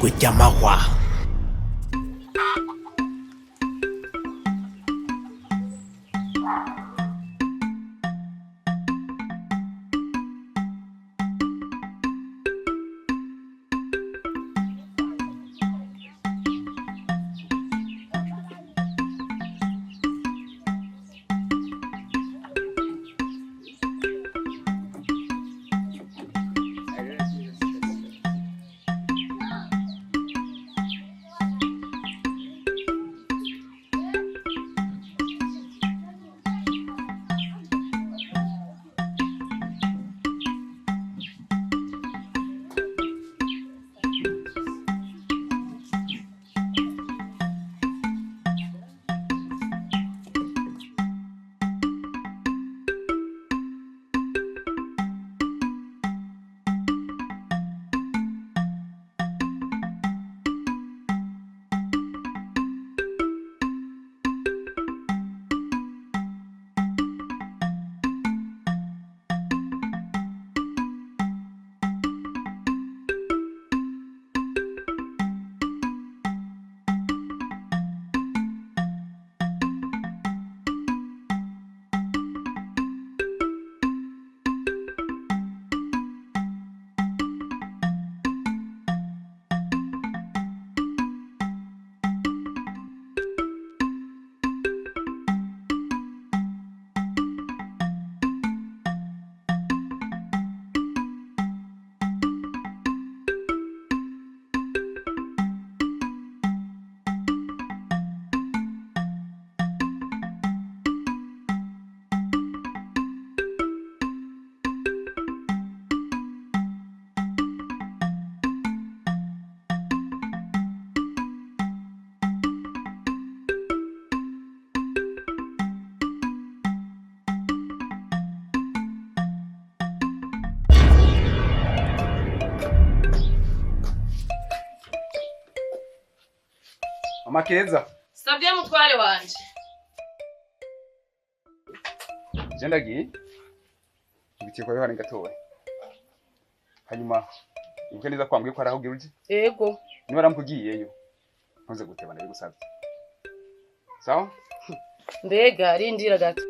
ishugwe ry'amahwa. Amakeza. Savye mutware wanje. Jendagiye. Ibitiye kwa Yohana gatowe. Hanyuma ibuke neza kwambwiye ko araho giruji. Yego. Niba ramkugiyeyo. Ntuze guteba ndabigusabye. Sawa? Mbega rindira gato.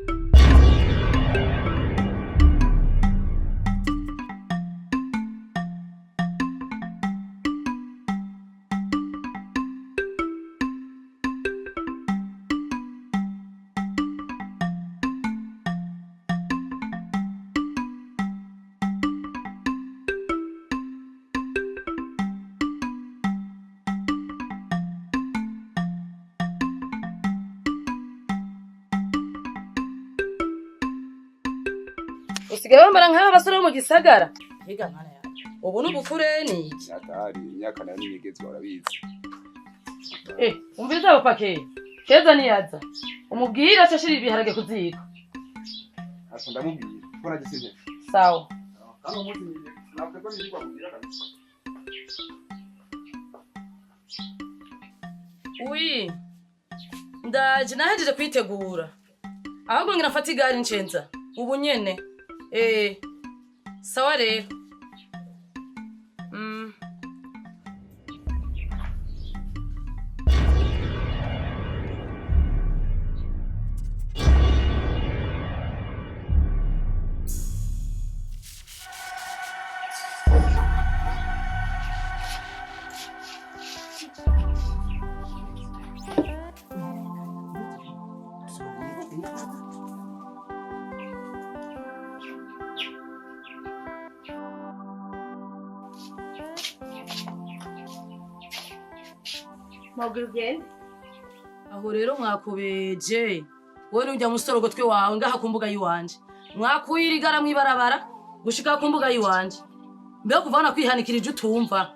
Usigaye wambara nk'aba basore bo mu gisagara. Higa mwana yawe. Ubu n'ubufure ni iki? Atari imyaka nari nigeze barabizi. Umviriza abo pake. Keza niyaza. Umubwira ashashira ibiharage kuziko. Asa ndamubwira. Ko nagisenye. Sawa. Hano muti nabwo ko niri kwamubwira kabisa. Uyi. Ndaje nahejeje kwitegura. Ahubwo ngira mfata igari ncenza. Ubu nyene. Sawa rero. Mogugende. Aho rero mwakubeje. Wowe n'ujya musorogo twe wawe ngaha ku mbuga yiwanje. Mwakuyirigara mwibarabara gushika ku mbuga yiwanje. Mbe kuvana kwihanikirije utumva.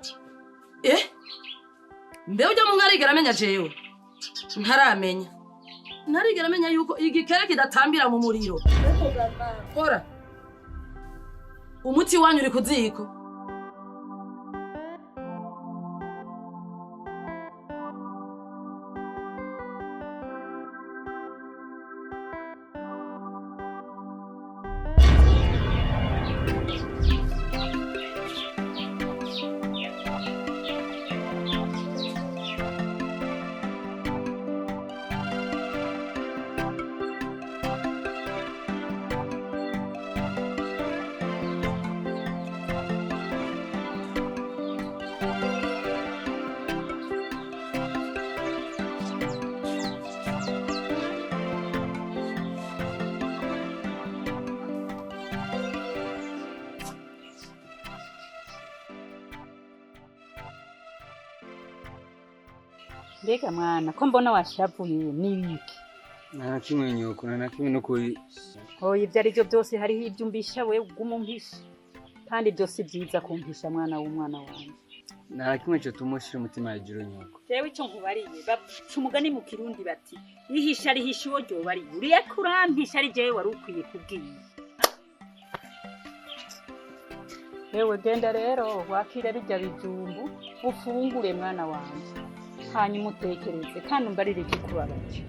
Mbe ujya mu nkarigera amenya jewe. Ntaramenya. Ntarigera amenya yuko igikere kidatambira mu muriro. Kora. Umuti wanyu uri kuziko. Mbega mwana ko mbona washavuye n'ibiki? Nta kimwe nyoko na kimwe no kuri. Oya ibyo ari byo byose hariho ibyo umbisha we ugumumpisha. Kandi byose byiza kumpisha mwana w'umwana wanjye. Nta kimwe cyo tumushira umutima hejuru nyoko. Jewe icyo nkubariye baca umugani mu Kirundi bati yihisha rihisha uwo ryo bari. Uriye kurampisha ari jewe wari ukwiye kubwira. Ewe genda rero wakira bijya bijumbu ufungure mwana wanjye. Hanyuma utekereze kandi umbarire ikikubabaje.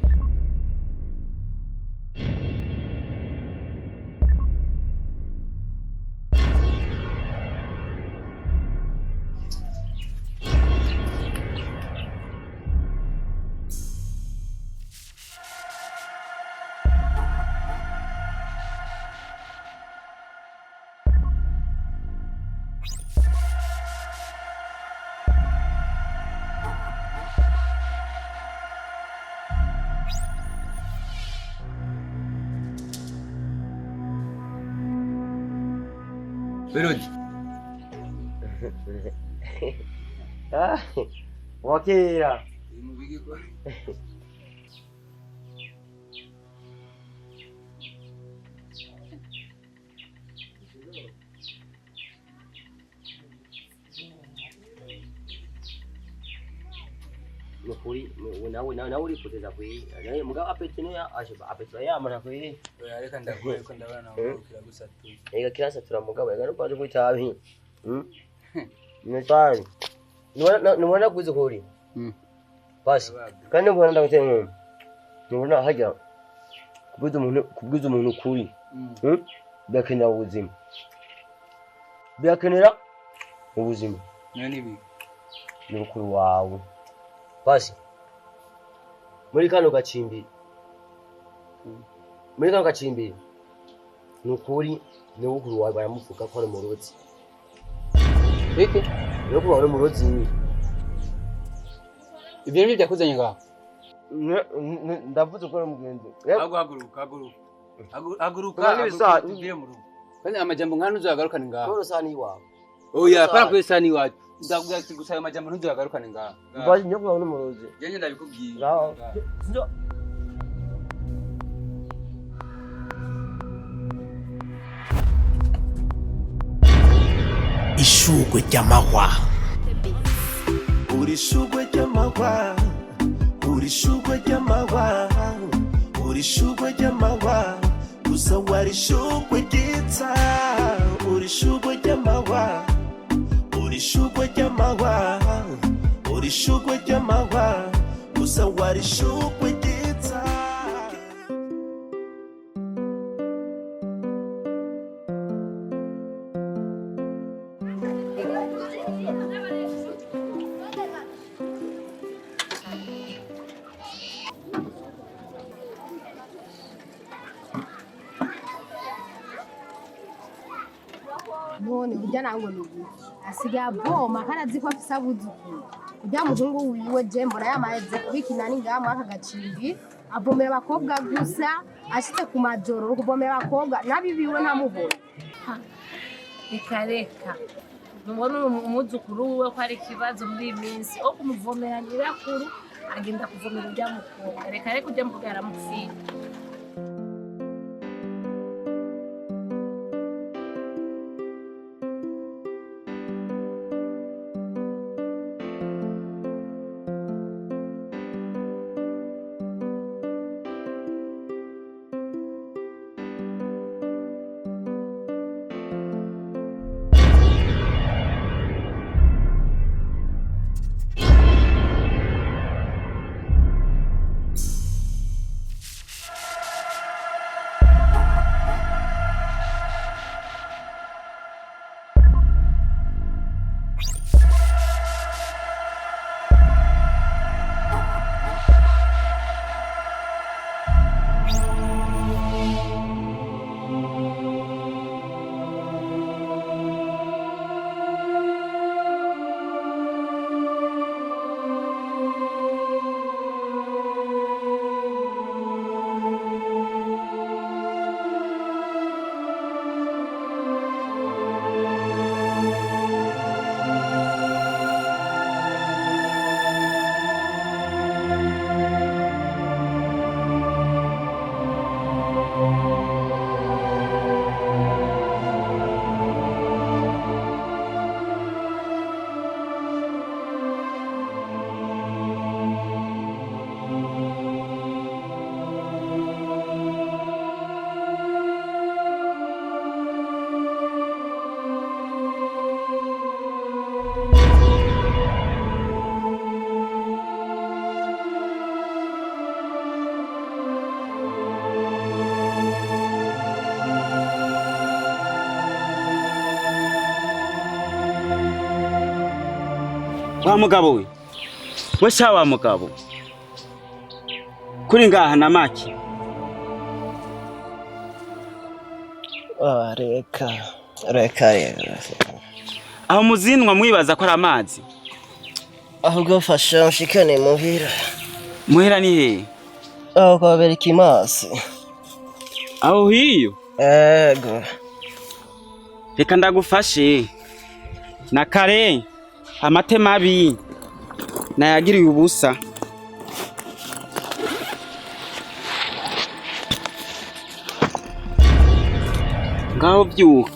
Burundi. Wakira. Mubige ko. Nukuri nawe uri kuteza kwi. Naye mugabo apetino ya ashiba apetino ya mana kwi. Oya reka ndagoye ko ndabana urukira gusatu. Ega kirasatura mugabo ega nuko aje kwitabi. Nitani. Nubona kuzi kuri. Basi. Kandi mbona ndaguteye. Nubona hajya. Kubwiza umuntu kuri. Byakenera ubuzima. Byakenera ubuzima. Nani bi? Ni ukuru wawe. Basi. Muri kano gacimbi. Nukuri ni ukuru wawe baramuvuga ko ari murozi. Bike? Yo kuba ari murozi. Ibyo ni byakuzanye ngaho. Ndavuze ko ari mugenzi. Haguruka. Tubire mu rugo. Kandi amajambo nkano uzagarukana ngaho. Koro sani iwawe. Oya para kwesani wacu. Ndakubwira ati gusa ayo majambo ntuzagarukane ngaho. Mbaje nyo kuba ari murozi. Jenye ndabikubwiye. Ngaho. Ishugwe ry'amahwa. Urishugwe ry'amahwa. Urishugwe ry'amahwa. Urishugwe ry'amahwa. Gusa warishugwe ryitsa. Urishugwe ry'amahwa. Urishugwe ry'amahwa. Urishugwe ry'amahwa. Gusa warishugwe ryitsa. None urya nango nugu asigaye avoma kandi azi ko afise abuzukuru urya muhungu wiwe je mbona yamaze kubikina n'ingamba aka gacimbi avomera abakobwa gusa ashitse ku majoro kuvomera abakobwa nabibiwe ntamubona Reka nubona umuzukuru wiwe ko ari ikibazo muri iyi minsi wo kumuvomera nyirakuru agenda kuvomera urya mukobwa reka urya mukobwa yaramupfira. Wa mugabo we. We sha wa mugabo. Kuri ngaha na maki. Reka. Aho muzinwa mwibaza ko ari amazi. Ahubwo fasha nshikane muhira. Muhira ni he? Aho kwa Berikimasi. Aho hiyo? Ego. Reka ndagufashe. Na kare amate mabi nayagiriye ubusa. Ngaho byuka.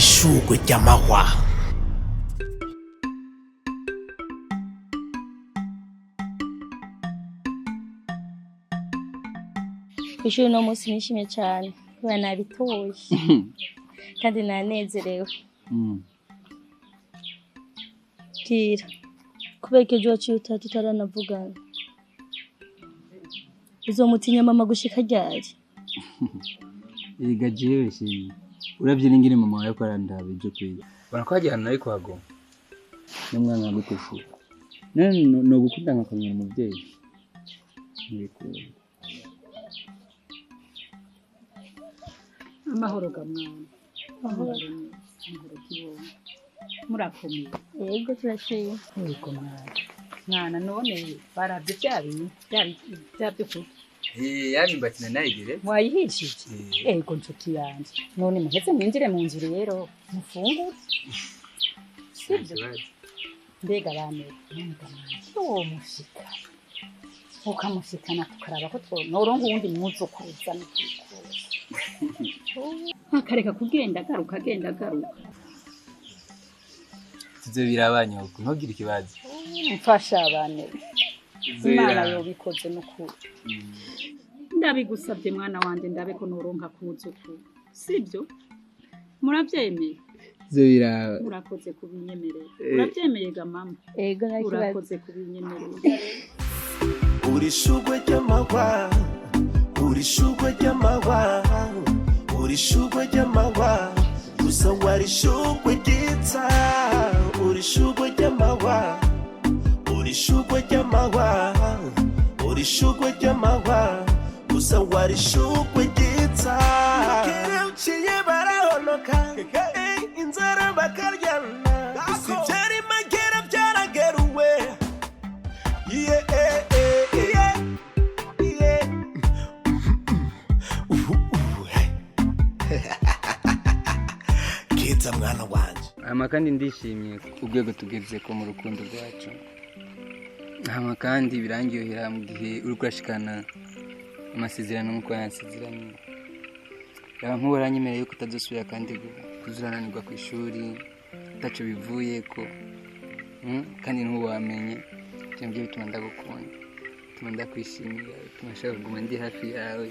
ishugwe ry'amahwa. Ishuri no munsi nishimye cyane kubera nabitoye kandi nanezerewe. Kira kubera ko ejo waciye tutaranavugana uzomutinya mama gushika ryari? Ega jewe shimye uravyira ingene mama wawe ko arandabe byo kwiga barakwajyana nawe kwago n'umwana waguteshe none no gukunda nkakamira umuvyeyi amahoro ga mwana amahoro kibona murakomeye yego turashimye yego mwana none baravye byabyo kuko yani mbatina nayigire wayihishije yego nshuti yanje none muheze mwinjire mu nzu rero mufungure sibyo mbega bane uwo mushika ukamushikana tukaraba ko norongo wundi muzo kuza akareka kugenda agaruka Tuzo birabanye uko ntugire ikibazo mfasha abane Imana yobikoze n'ukuri ndabigusabye mwana wanje ndabe ko noronka kuza uko sibyo muravyemeye Zoira urakoze kubinyemerera uravyemeye ga mama yego nta kibazo urakoze kubinyemerera urishugwe ry'amahwa urishugwe ry'amahwa urishugwe ry'amahwa gusa warishugwe ryitsa urishugwe ry'amahwa urishugwe ry'amahwa urishugwe ry'amahwa gusa warishugwe ryitsa kireuciye barahonoka inzara bakaryana isivyari magera byarageruwe Kiza mwana wanje ama kandi ndishimye urwego tugeze ko mu rukundo rwacu ama kandi birangyohera mu gihe uri kurashikana amasezerano nkuko yansezeranye yaba nkubaranyemereye yuko utazosubira kandi kuzurananirwa ku ishuri taco bivuye ko kandi ntuwamenye cyangwa bituma ndagukunda bituma ndakwishimira bituma nshaka kuguma ndi hafi yawe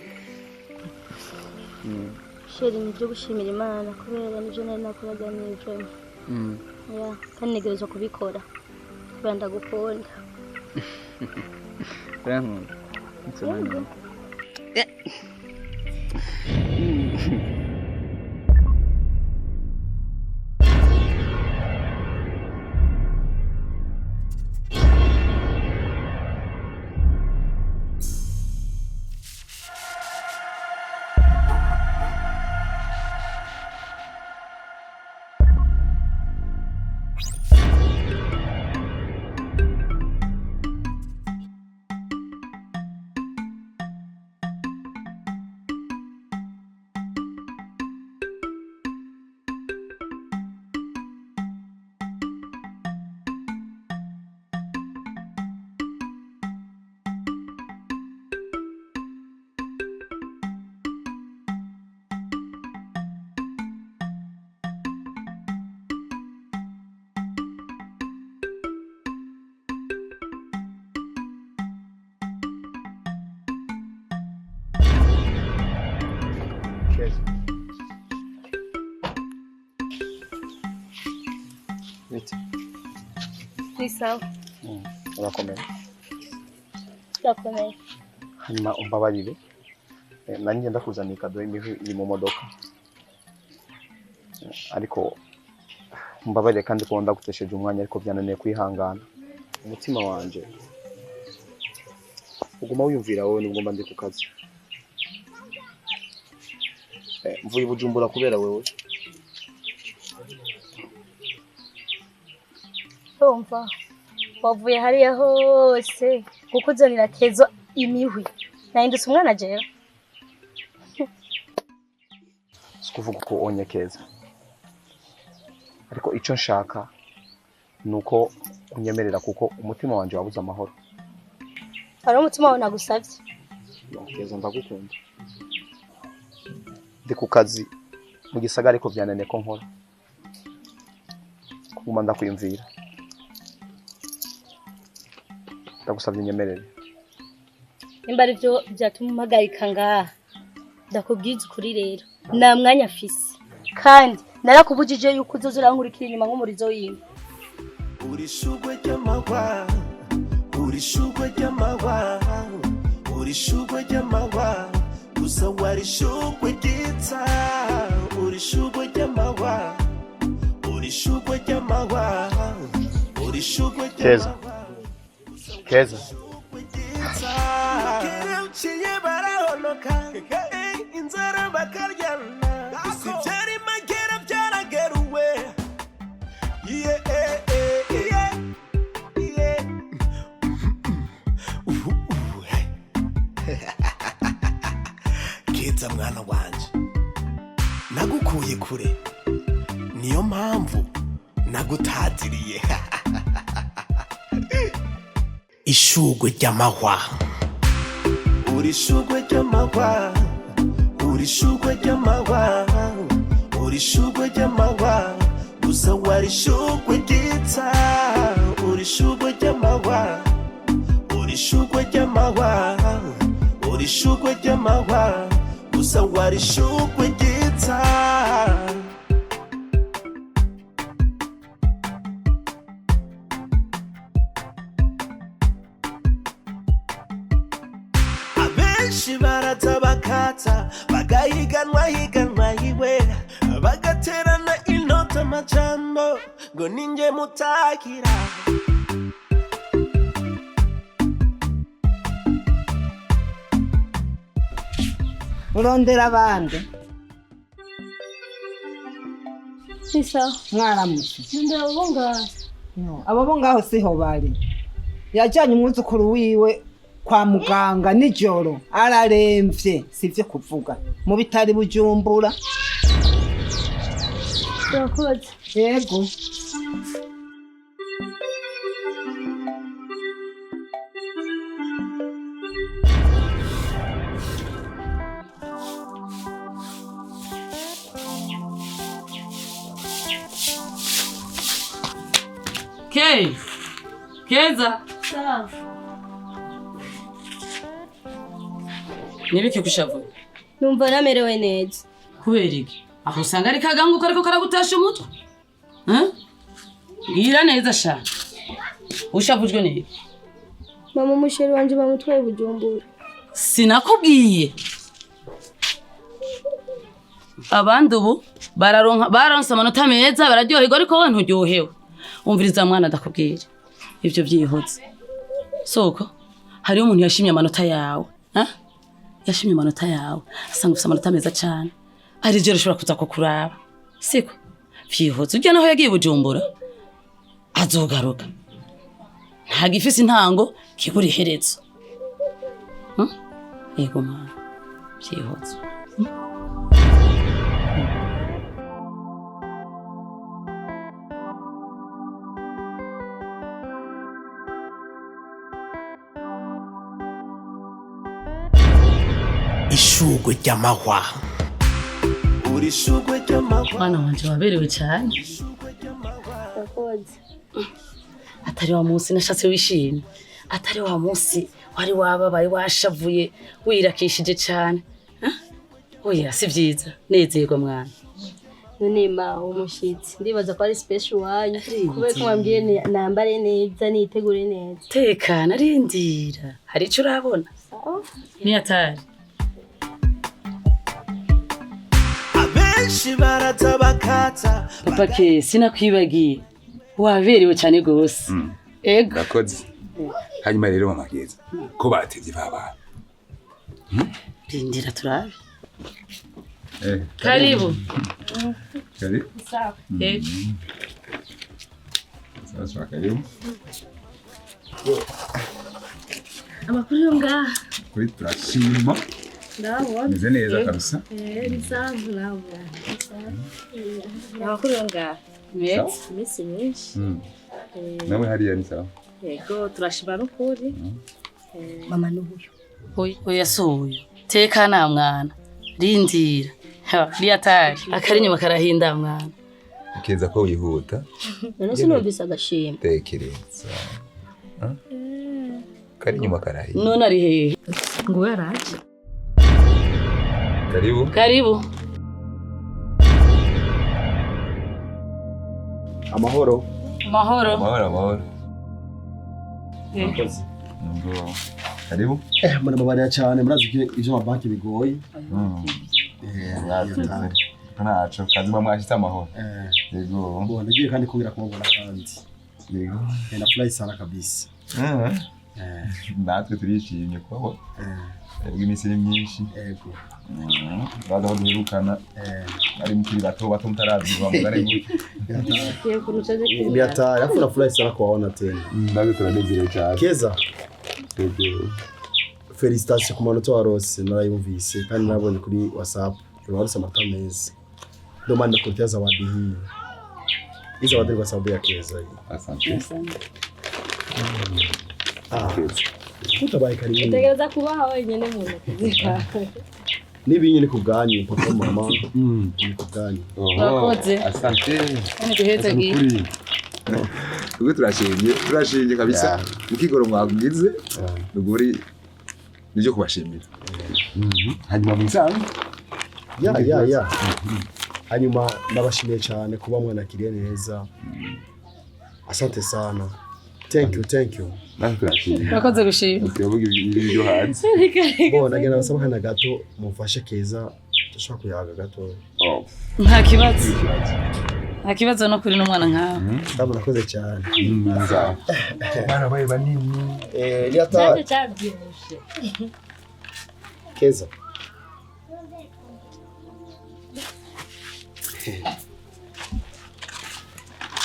sheri nibyo gushimira Imana kubera nibyo nari nakoraga nijoro kandi ntegerezwa kubikora kubera ndagukunda urankunda nsobanura Sawa. Urakomeye. Urakomeye. Hanyuma umbabarire. Nari ngenda kuzana ikado iri mu modoka. Ariko umbabarire kandi ko ndagutesheje umwanya ariko byananiye kwihangana. Umutima wanje uguma wiyumvira wowe nubwo mba ndi ku kazi. Mvuye Bujumbura kubera wewe. Umva wavuye hariya hose kukuzanira kezo imihwi nahindutse umwana jera sikuvuga ko onye keza ariko icyo nshaka nuko unyemerera kuko umutima wanje wabuze amahoro ari umutima wawe nagusabye keza ndagukunda ndi ku kazi mu gisagara ariko byananiye ko nkora kuguma ndakwiyumvira ndagusabye inyemerere nimba ari byo byatuma umpagarika ngaha ndakubwiza ukuri rero nta mwanya afise kandi narakubujije yuko uzoza urankurikira inyuma nk'umurizo w'inka urishugwe ry'amahwa urishugwe ry'amahwa urishugwe ry'amahwa gusa warishugwe ryitsa urishugwe ry'amahwa urishugwe ry'amahwa urishugwe ry'amahwa Keza kireuciye barahonoka inzara bakaryana Keza mwana wanje nagukuye kure niyo mpamvu nagutaziriye ishugwe ry'amahwa uri shugwe ry'amahwa uri shugwe ry'amahwa uri shugwe ry'amahwa gusa wari shugwe ryitsa uri shugwe ry'amahwa uri shugwe ry'amahwa uri shugwe ry'amahwa gusa wari shugwe ryitsa abenshi baraza bakatsa bagahiganwa hiwe bagaterana inota amajambo ngo ninjye mutakira urondera abandi Sisa mwaramutse ndenda ubunga abo bo ngaho siho bari yajyanye umwuzukuru wiwe kwa muganga nijoro araremvye sivyo kuvuga mu bitari Bujumbura Yakoze yego Keza sawa nibiki kushavuye numva namerewe neza kubera iki aho usanga ari kaganguka ariko karagutasha umutwe gira neza sha ushavujwe niki mama umusheri wanje bamutwaye Bujumbura sinakubwiye abandi ubu baronse amanota meza bararyoherwa ariko wowe nturyohewe umviriza mwana ndakubwira ivyo byihutse soko hariho umuntu yashimye amanota yawe yashimye amanota yawe asanga ufite amanota meza cyane ari je rushobora kuza kukuraba siko byihutse ujya naho yagiye Bujumbura azogaruka nta gifise intango kiburi herezo yego mwana byihutse ishugwe ry'amahwa uri shugwe ry'amahwa mwana wanje waberewe cyane Yakoze atari wa munsi nashatse wishimye atari wa munsi wari wababaye washavuye wirakishije cyane oya si byiza nezerwa mwana none ma umushitsi ndibaza ko ari special wanyu kubera ko mwambwiye nambare neza nitegure neza tekana rindira hari ico urabona ni atari abenshi baraza bakatsa papa ke sinakwibagiye waberewe cyane gose ego Gakoze hanyuma rero mama Keza ko batevye baba rindira turabe karibu karibu sawa sawa karibu amakuru yo ngaha kuri turashima ndabona meze neza kabisa bisanzwe nabo amakuru yo ngaha misi myinshi nawe hariya ni sawa yego turashima n'ukuri mama n'ubuyo oya soyo tekana mwana rindira ni atari akari nyuma karahinda mwana Keza ko wihuta none sinumvise agashimwe tekereza kari nyuma karahinda none ari hehe ngo yaraje karibu amahoro karibu murababarira cyane murazi ko ivyo mabanki bigoye naco kazima mwashitse amahoro yego nagiye kandi kubira kumubona kandi yego nafurahi sana kabisa natwe turishimye kuko iminsi ni myinshi baza aho duherukana ari mukiri bato mutarabyumva mugare Biata afu nafurahi sana kuwaona tena. Ndaje turanezerewe cyane. Keza. Félicitations ku manota warose narayumvise kandi nabonye kuri WhatsApp warose amata meza. Ndio maana nakuletea zawadi hii. Hii zawadi kwa sababu ya Keza hii. Asante. Utabaye karibu. Utegereza kubaha wenyine mu ntoki. Nibinyine kubwanyu papa mama. Ni kubwanyu. Urakoze. Asante. Nigehetse gihe. Ubwo turashimye kabisa. Mukigoro mwagize. Nuguri nijyo kubashimira. Hanyuma mwisanze. Ya. Hanyuma ndabashimiye cyane kuba mwanakiriye neza. Asante sana. Thank you. Urakoze gushima. Ukivuga ibyo hanze. Bona gena basaba kana gato mufashe Keza dushaka kuyaga gato. Nta kibazo. Nta kibazo no kuri n'umwana nkawe. Ndabona nakoze cyane. Nza. Bana baye banini. Liata. Cyabyibushe. Keza.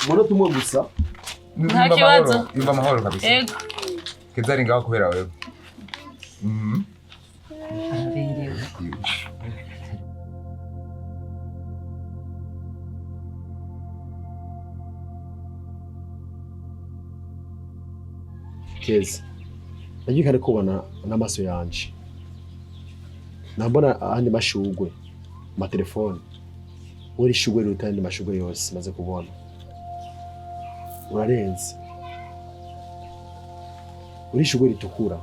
Mbona tumwe gusa? Nta kibazo. Yumva amahoro kabisa. Ego. Keza ari ngaho kubera wewe. Keza. Nagikare kubona n'amaso yanje. Nambona andi mashugwe ma telefone. Uri shugwe rutandi mashugwe yose maze kubona. Urarenze. Uri shugwe ritukura.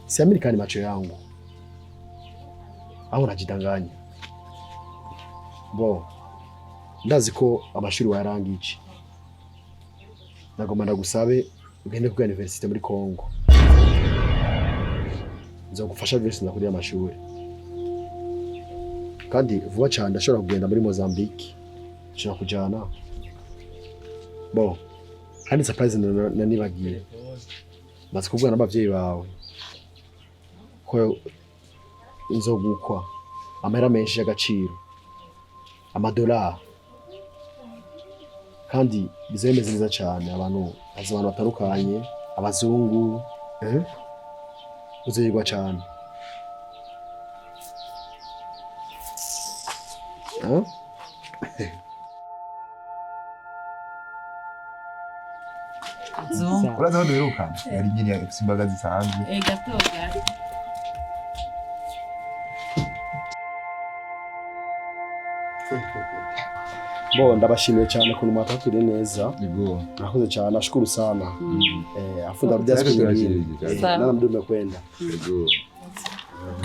Si Amerikani macho yangu. Au najidanganya. Ndazi ko amashuri warangije. Nagomba ndagusabe ugende ku university muri Kongo. Nzogufasha byose nakuri amashuri. Kandi vuba cyane ndashobora kugenda muri Mozambique. Nshobora kujana. Kandi surprise nanibagiye. Maze kubwana n'abavyeyi bawe. Ko nzogukwa amahera menshi y'agaciro. $1. Kandi bizemeze neza cyane abantu batarukanye abazungu uzeyigwa cyane. Uraza aho duherukana yari nyine ifite imbaga zisanzwe. Gatoga. Ndabashimiye cyane kuntu mwatatuye neza. Nakoze cyane, nashukuru sana. Afu ndarudia siku nyingine. Nana mdume kwenda.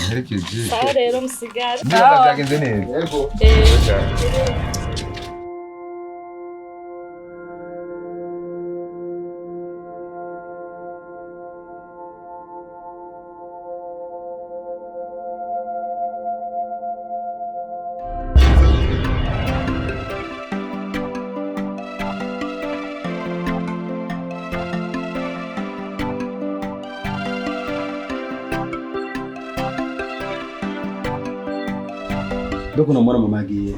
Herekeje. Sawa rero musigara. Niba byagenze neza. Yego. Doko namubona mama yagiye.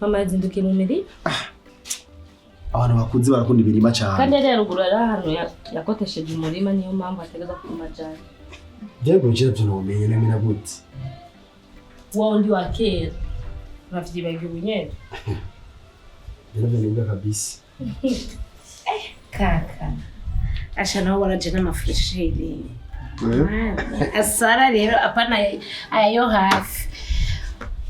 Mama yazindukiye mu mirima. Abantu bakunze barakunda ibirima cyane. Kandi rero ruguru ari ahantu yakotesheje umurima niyo mpamvu ategeza kumajana. Byego bicira byo numenye nemera gute. Wao ndi wa kera. Ravyibagiye ubunyene. Ndio ndio kabisa. Kaka. Asha nawe waraje n'amafresheri. Asara rero apana ayo hafi.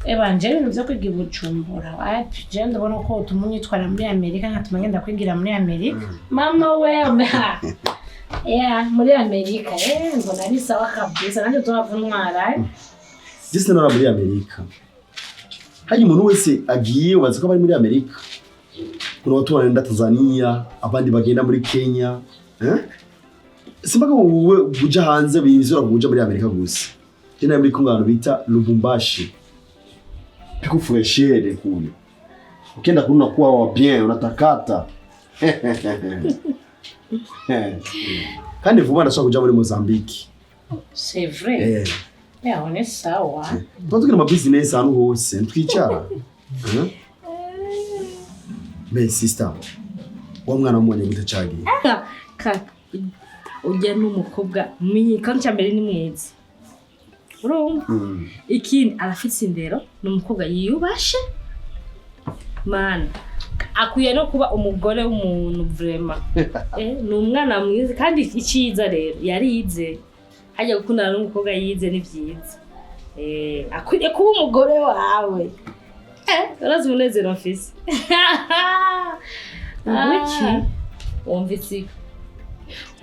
Ebanje ibintu byo kwiga Bujumbura. Ati je ndabona ko utumunyitwara muri Amerika nkatuma ngenda kwigira muri Amerika. Mama we muri Amerika mbona ari sawa kabisa nanjye tuzavunwara. Disi nora muri Amerika. Haji umuntu wese agiye ubaza ko bari muri Amerika. Kuna watu wanaenda Tanzania, abandi bagenda muri Kenya. Simba ko wowe buja hanze bizora kuja muri Amerika gusa. Jena muri kungano bita Lubumbashi. Piko freshere kule. Ukienda kuna kuwa wa bien, unatakata. Kandi vuba ndashaka kuja muri Mozambique. C'est vrai. On est sawa. Tugira ama business hano hose ntwicara. Mais sister, wa mwana w'umunye gute cyagiye? Kaka. Ujya n'umukobwa mwiyi kandi cyambere ni mwiza. Urumva? Ikindi arafite indero n'umukobwa yiyubashe. Man, akuye no kuba umugore w'umuntu vraiment. Ni umwana mwiza kandi iciza rero yarize. Hajya gukundana n'umukobwa yize ni byiza. Akwiye kuba umugore wawe. Urazi umunezero mfise. Wiki wumvise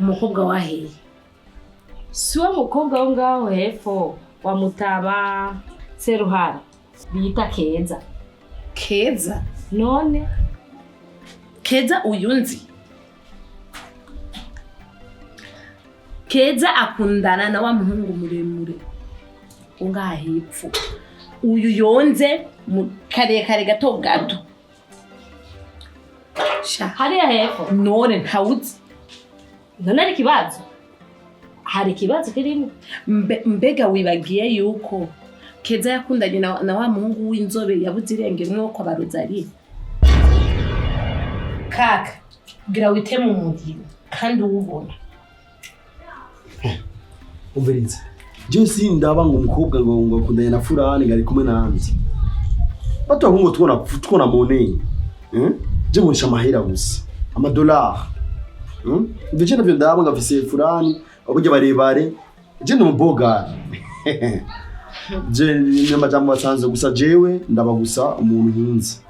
umukobwa wahe. Si wa mukobwa wo ngaho hepfo wa Mutaba Seruhara bita Keza. Keza? None Keza uyunzi. Keza akundana na wa muhungu muremure ungaha hepfo. Uyu yonze mu kare gato gato. Hariya hepfo none ntawuzi. None ari kibazo. Hari kibazo kirimo. Mbega wibagiye yuko Keza yakundanye na wa muhungu w'inzobe yabuze irenge mwoko baruzari. Kaka gira wite mu mugiro kandi ubona. Umviriza. Je sindaba ngo umukobwa ngo akundanye na Furani ngari kumwe nanzi. Bato ahungu twona money. Je murisha mahera gusa. Amadollar. Ndije navyo ndaba ngafise Furani abujye barebare. Je ndumuboga. Je ni amajambo basanze gusa jewe ndaba gusa umuntu nkunzi.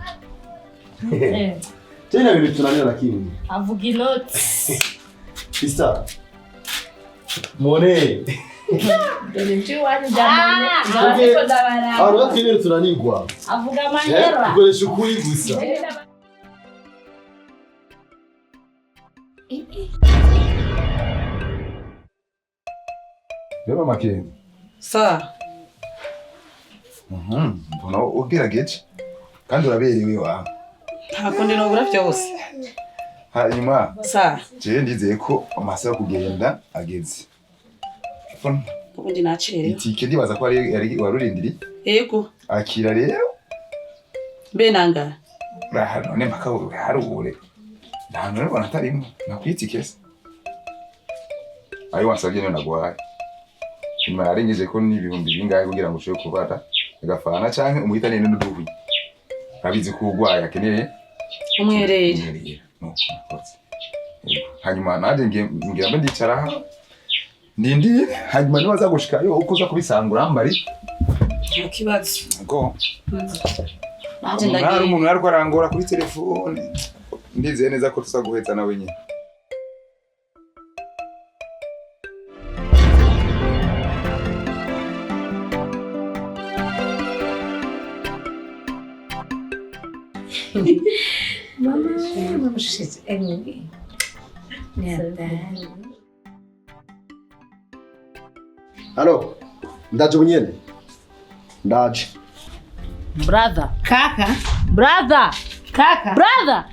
Tena bintu tunanira lakini. Avuga inoti. Sister. Money. Dore ntiwani ndamane. Ndabiko ndabara. Aro twibere tunanigwa. Avuga amahera. Ukoresha ukuri gusa. Beba Makenzi. Sa. Mbona ugerageje kandi uraberewe wawe. Ntabwo ndi nobura byose. Hanyuma Sa. Je ndizeye ko amasaha kugenda ageze. Ubundi nacere. Itike ndibaza ko ari warurindiri. Yego. Akira rero. Mbe nanga. None mpaka harure. Ntabwo rero natarimo nakwitike se. Ayo wasabye none nagwaye. Nyuma yarengeje ko n'ibihumbi bingahe kugira ngo ushobore kubata agafana canke umuhitane n'uduhuye. Abizi ko ugwaye akeneye umwerere. No. Hanyuma naje ngira mbe ndicara Nindi hanyuma nibaza gushikayo ukoza kubisangura mbari. Ikibazo. Ngo. Naje ndagiye. Umuntu ariko arangora kuri telefone. Ndizeye neza ko tuzaguheza nawe nyine. Mama she's angry. Halo. Ndaje bunyene. Ndaje. Brother. Kaka. Brother. Kaka. Brother.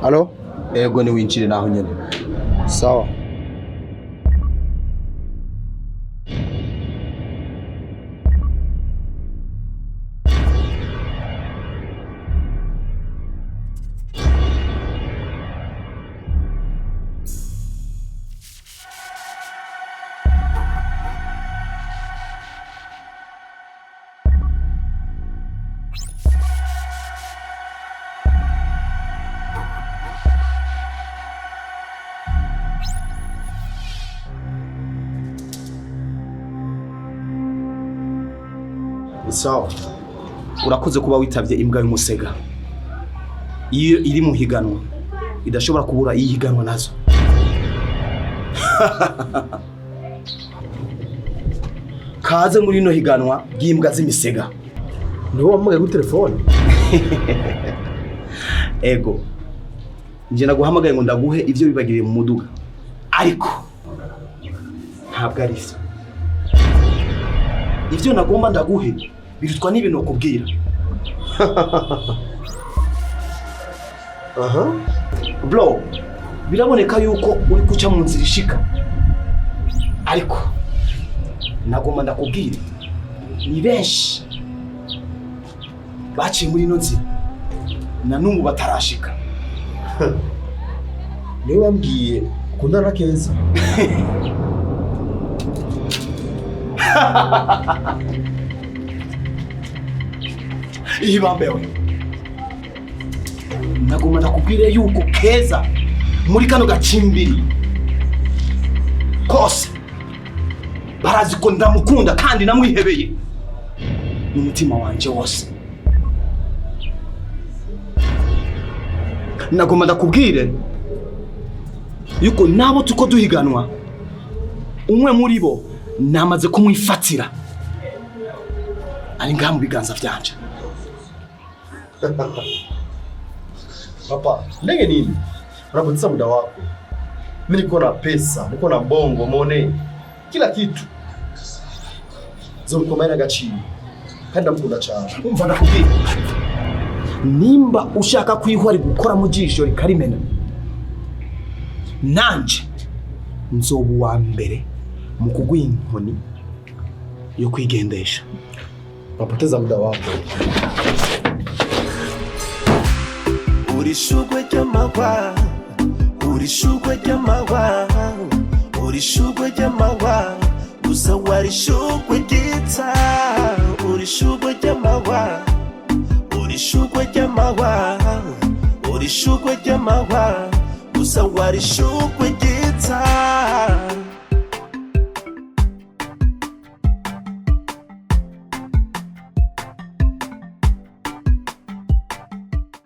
Halo? Ego ni winjire naho nyene. Sawa. Sawa. urakoze kuba witavye imbwa y'umusega. Iyo iri mu higanwa idashobora kubura iyihiganwa nazo. Kaze muri no higanwa bw'imbwa z'imisega. Niwo wamugaye ku telefone? Ego. Nje naguhamagaye ngo ndaguhe ivyo bibagiriye mu muduga. Ariko ntabwo ari vyo. Ivyo nagomba ndaguhe birutwa n'ibintu ukubwira. Bro, biraboneka yuko uri kuca mu nzira ishika. Ariko nagomba ndakubwire ni benshi baciye muri ino nzira na n'ubu batarashika. Niwe wambwiye ukundana Keza? Ihibambewe. Nagomba ndakubwire yuko Keza muri kano gacimbiri kose barazi ko ndamukunda kandi namwihebeye n'umutima wanje wose. Nagomba ndakubwire yuko nabo tuko duhiganwa umwe muri bo namaze kumwifatira ari ngaha mu biganza vyanje. Papa, ndege nini? Unapoteza muda wako. Mimi niko na pesa, niko na bongo, mone. Kila kitu. Zomkomana agaciro. Kandi ndamukunda cyane. Umva ndakubwira. Nimba ushaka kwihwari gukora mu jisho rikarimena. Nanje nzobu wa mbere mu kugwina inkoni yo kwigendesha. Unapoteza muda wako. Urishugwe ry'amahwa, urishugwe ry'amahwa, urishugwe ry'amahwa, gusa warishugwe ryitsa, urishugwe ry'amahwa, urishugwe ry'amahwa, urishugwe ry'amahwa, gusa warishugwe ryitsa.